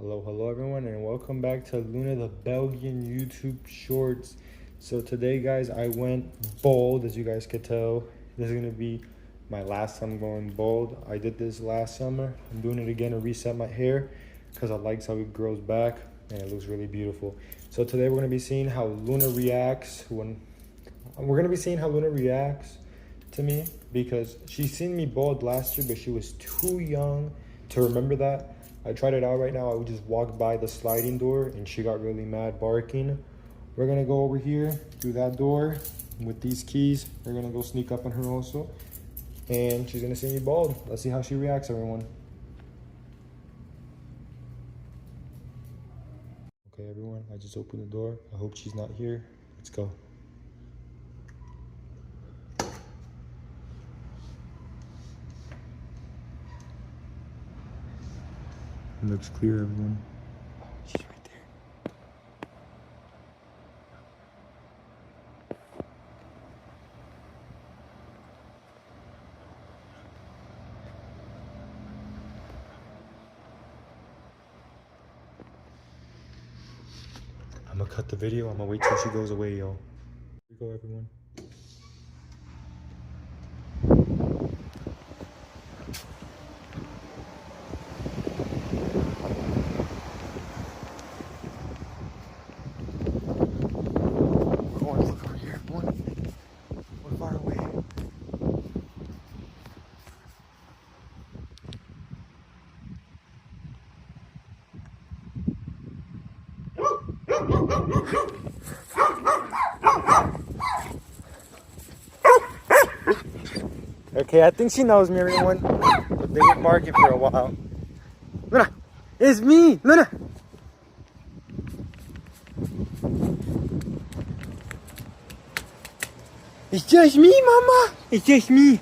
Hello everyone, and welcome back to Luna the Belgian YouTube Shorts. So today, guys, I went bald, as you guys could tell. This is gonna be my last time going bald. I did this last summer. I'm doing it again to reset my hair because I like how it grows back and it looks really beautiful. So today we're gonna be seeing how Luna reacts to me, because she's seen me bald last year, but she was too young to remember that. I tried it out right now. I would just walk by the sliding door and she got really mad, barking. We're gonna go over here through that door with these keys. We're gonna go sneak up on her also. And she's gonna see me bald. Let's see how she reacts, everyone. Okay, everyone, I just opened the door. I hope she's not here. Let's go. It looks clear, everyone. Oh, she's right there. I'm gonna cut the video. I'm gonna wait till she goes away, yo. Here we go, everyone. Look over here, everyone. We're far away. Okay, I think she knows me, everyone. They've been barking for a while. Luna, it's me, Luna. It's just me, Mama. It's just me.